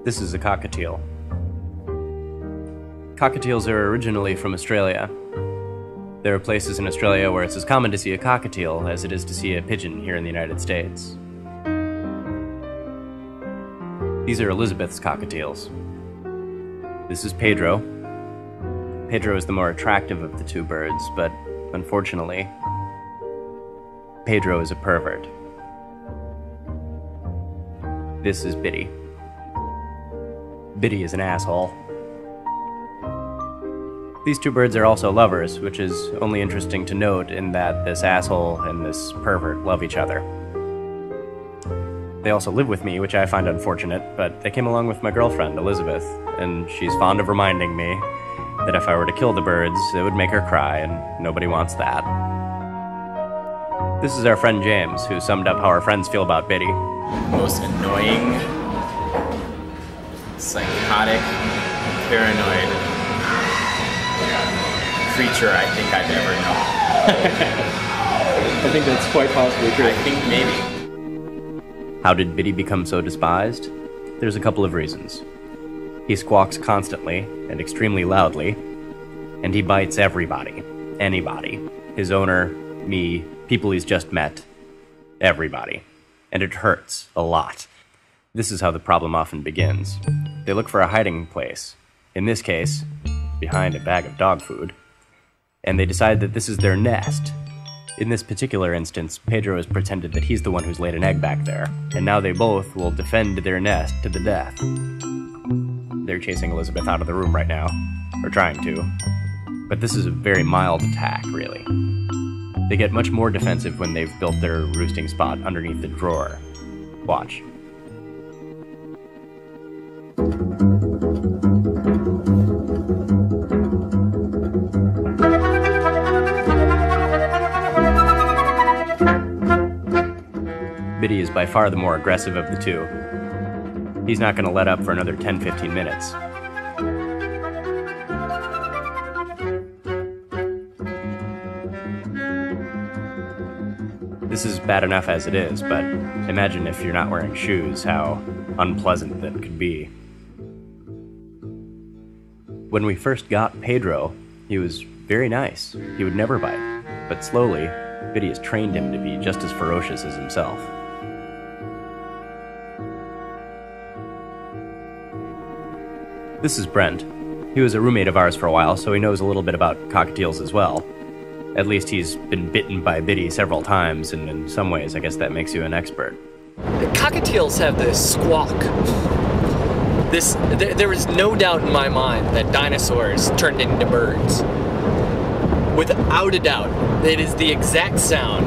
This is a cockatiel. Cockatiels are originally from Australia. There are places in Australia where it's as common to see a cockatiel as it is to see a pigeon here in the United States. These are Elizabeth's cockatiels. This is Pedro. Pedro is the more attractive of the two birds, but unfortunately, Pedro is a pervert. This is Biddy. Biddy is an asshole. These two birds are also lovers, which is only interesting to note in that this asshole and this pervert love each other. They also live with me, which I find unfortunate, but they came along with my girlfriend, Elizabeth, and she's fond of reminding me that if I were to kill the birds, it would make her cry, and nobody wants that. This is our friend James, who summed up how our friends feel about Biddy. Most annoying, psychotic, paranoid creature I think I've ever known. I think that's quite possibly true. I think maybe. How did Biddy become so despised? There's a couple of reasons. He squawks constantly and extremely loudly, and he bites everybody, anybody, his owner, me, people he's just met, everybody. And it hurts a lot. This is how the problem often begins. They look for a hiding place, in this case, behind a bag of dog food, and they decide that this is their nest. In this particular instance, Pedro has pretended that he's the one who's laid an egg back there, and now they both will defend their nest to the death. They're chasing Elizabeth out of the room right now, or trying to, but this is a very mild attack, really. They get much more defensive when they've built their roosting spot underneath the drawer. Watch. Biddy is by far the more aggressive of the two. He's not going to let up for another 10-15 minutes. This is bad enough as it is, but imagine if you're not wearing shoes, how unpleasant that could be. When we first got Pedro, he was very nice. He would never bite, but slowly, Biddy has trained him to be just as ferocious as himself. This is Brent. He was a roommate of ours for a while, so he knows a little bit about cockatiels as well. At least he's been bitten by Biddy several times, and in some ways, I guess that makes you an expert. The cockatiels have this squawk. There is no doubt in my mind that dinosaurs turned into birds. Without a doubt, it is the exact sound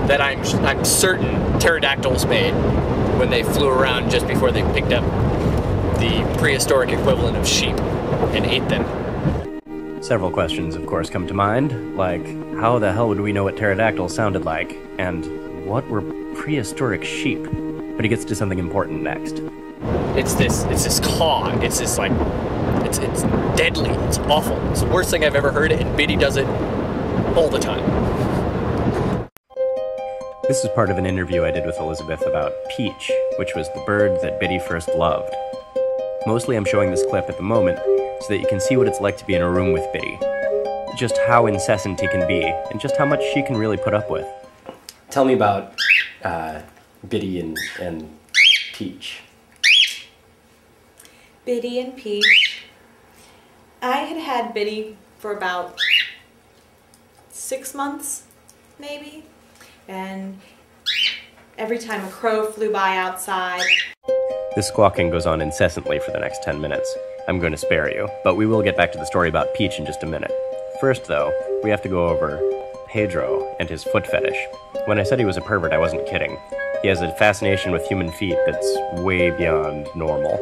that I'm certain pterodactyls made when they flew around just before they picked up the prehistoric equivalent of sheep and ate them. Several questions, of course, come to mind, like, how the hell would we know what pterodactyls sounded like? And what were prehistoric sheep? But he gets to something important next. It's this caw. It's this, like, it's deadly. It's awful. It's the worst thing I've ever heard, and Biddy does it all the time. This is part of an interview I did with Elizabeth about Peach, which was the bird that Biddy first loved. Mostly I'm showing this clip at the moment so that you can see what it's like to be in a room with Biddy. Just how incessant he can be, and just how much she can really put up with. Tell me about Biddy and Peach. Biddy and Peach. I had Biddy for about 6 months, maybe. And every time a crow flew by outside. This squawking goes on incessantly for the next 10 minutes. I'm going to spare you, but we will get back to the story about Peach in just a minute. First, though, we have to go over Pedro and his foot fetish. When I said he was a pervert, I wasn't kidding. He has a fascination with human feet that's way beyond normal.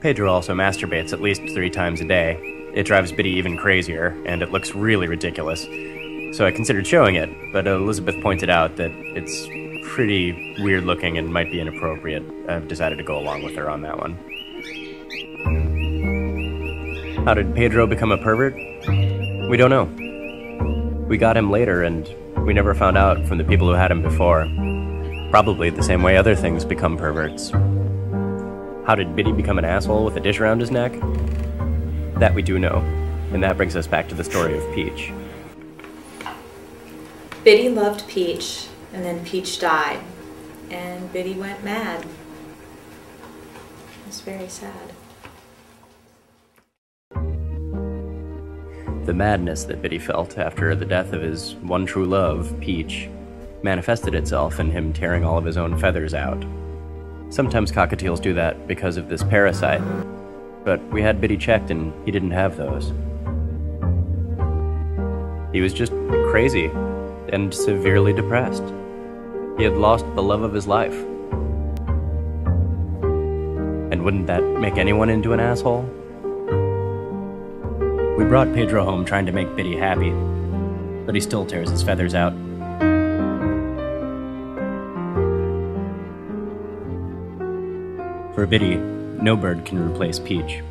Pedro also masturbates at least 3 times a day. It drives Biddy even crazier, and it looks really ridiculous. So I considered showing it, but Elizabeth pointed out that it's pretty weird looking and might be inappropriate, I've decided to go along with her on that one. How did Pedro become a pervert? We don't know. We got him later, and we never found out from the people who had him before. Probably the same way other things become perverts. How did Biddy become an asshole with a dish around his neck? That we do know, and that brings us back to the story of Peach. Biddy loved Peach, and then Peach died, and Biddy went mad. It's very sad. The madness that Biddy felt after the death of his one true love, Peach, manifested itself in him tearing all of his own feathers out. Sometimes cockatiels do that because of this parasite, but we had Biddy checked and he didn't have those. He was just crazy and severely depressed. He had lost the love of his life. And wouldn't that make anyone into an asshole? We brought Pedro home trying to make Biddy happy, but he still tears his feathers out. For Biddy, no bird can replace Peach.